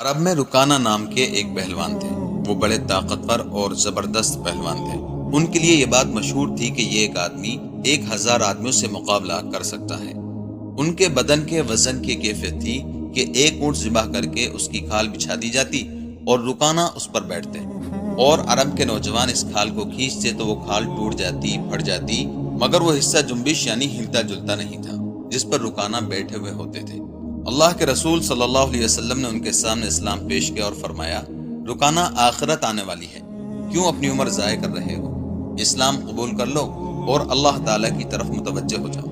عرب میں رکانہ نام کے ایک پہلوان تھے۔ وہ بڑے طاقتور اور زبردست پہلوان تھے۔ ان کے لیے یہ بات مشہور تھی کہ یہ ایک آدمی 1000 آدمیوں سے مقابلہ کر سکتا ہے۔ ان کے بدن کے وزن کی کیفیت تھی کہ ایک اونٹ ذبح کر کے اس کی کھال بچھا دی جاتی اور رکانہ اس پر بیٹھتے، اور عرب کے نوجوان اس کھال کو کھینچتے تو وہ کھال ٹوٹ جاتی، پھٹ جاتی، مگر وہ حصہ جنبش یعنی ہلتا جلتا نہیں تھا جس پر رکانہ بیٹھے ہوئے ہوتے تھے۔ اللہ کے رسول صلی اللہ علیہ وسلم نے ان کے سامنے اسلام پیش کیا اور فرمایا، رکانہ آخرت آنے والی ہے، کیوں اپنی عمر ضائع کر رہے ہو؟ اسلام قبول کر لو اور اللہ تعالیٰ کی طرف متوجہ ہو جاؤ۔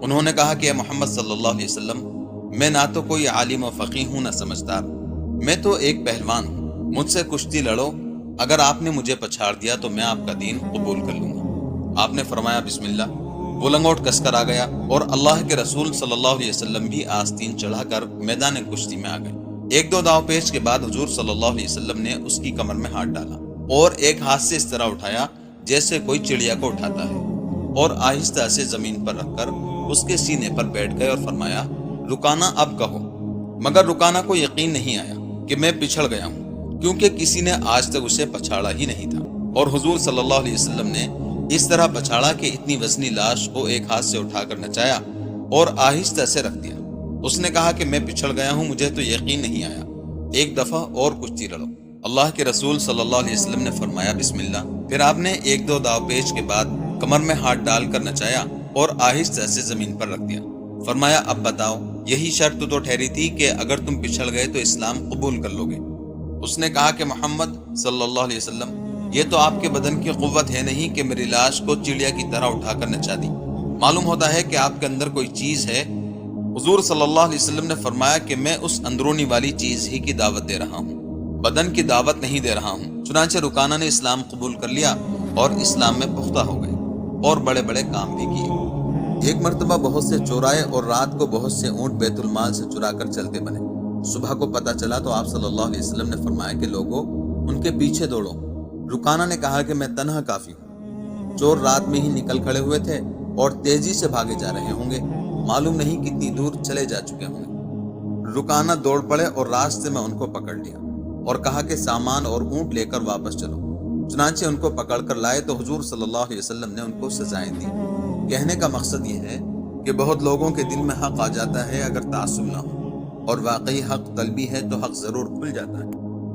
انہوں نے کہا کہ اے محمد صلی اللہ علیہ وسلم، میں نہ تو کوئی عالم و فقیہ ہوں نہ سمجھدار، میں تو ایک پہلوان ہوں، مجھ سے کشتی لڑو، اگر آپ نے مجھے پچھاڑ دیا تو میں آپ کا دین قبول کر لوں گا۔ آپ نے فرمایا بسم اللہ، وہ لنگوٹ کس کر آ گیا اور اللہ کے رسول صلی اللہ علیہ وسلم بھی آستین چڑھا کر میدان کشتی میں آ گئے۔ ایک دو داؤ پیچ کے بعد حضور صلی اللہ علیہ وسلم نے اس کی کمر میں ہاتھ ڈالا اور ایک ہاتھ سے اس طرح اٹھایا جیسے کوئی چڑیا کو اٹھاتا ہے، اور آہستہ سے زمین پر رکھ کر اس کے سینے پر بیٹھ گئے اور فرمایا، رکانہ اب کہو۔ مگر رکانہ کو یقین نہیں آیا کہ میں پچھڑ گیا ہوں، کیونکہ کسی نے آج تک اسے پچھاڑا ہی نہیں تھا، اور حضور صلی اللہ علیہ وسلم نے اس طرح پچھاڑا کہ اتنی وزنی لاش کو ایک ہاتھ سے اٹھا کر نچایا اور آہستہ سے رکھ دیا۔ اس نے کہا کہ میں پچھڑ گیا ہوں، مجھے تو یقین نہیں آیا، ایک دفعہ اور کشتی لڑو۔ اللہ کے رسول صلی اللہ علیہ وسلم نے فرمایا بسم اللہ، پھر آپ نے ایک دو داؤ پیچ کے بعد کمر میں ہاتھ ڈال کر نچایا اور آہستہ سے زمین پر رکھ دیا۔ فرمایا اب بتاؤ، یہی شرط تو ٹھہری تھی کہ اگر تم پچھڑ گئے تو اسلام قبول کر لو گے۔ اس نے کہا کہ محمد صلی اللہ علیہ وسلم، یہ تو آپ کے بدن کی قوت ہے نہیں کہ میری لاش کو چڑیا کی طرح اٹھا کر نچا دی، معلوم ہوتا ہے کہ آپ کے اندر کوئی چیز ہے۔ حضور صلی اللہ علیہ وسلم نے فرمایا کہ میں اس اندرونی والی چیز ہی کی دعوت دے رہا ہوں، بدن کی دعوت نہیں دے رہا ہوں۔ چنانچہ رکانہ نے اسلام قبول کر لیا اور اسلام میں پختہ ہو گئے اور بڑے بڑے کام بھی کیے۔ ایک مرتبہ بہت سے چورائے اور رات کو بہت سے اونٹ بیت المال سے چرا کر چلتے بنے۔ صبح کو پتہ چلا تو آپ صلی اللہ علیہ وسلم نے فرمایا کہ لوگوں، ان کے پیچھے دوڑو۔ رکانہ نے کہا کہ میں تنہا کافی ہوں، چور رات میں ہی نکل کھڑے ہوئے تھے اور تیزی سے بھاگے جا رہے ہوں گے، معلوم نہیں کتنی دور چلے جا چکے ہوں گے۔ رکانہ دوڑ پڑے اور راستے میں ان کو پکڑ لیا اور کہا کہ سامان اور اونٹ لے کر واپس چلو۔ چنانچہ ان کو پکڑ کر لائے تو حضور صلی اللہ علیہ وسلم نے ان کو سزائیں دی۔ کہنے کا مقصد یہ ہے کہ بہت لوگوں کے دل میں حق آ جاتا ہے اگر تعصب نہ ہو، اور واقعی حق طلبی ہے تو حق ضرور کھل جاتا ہے۔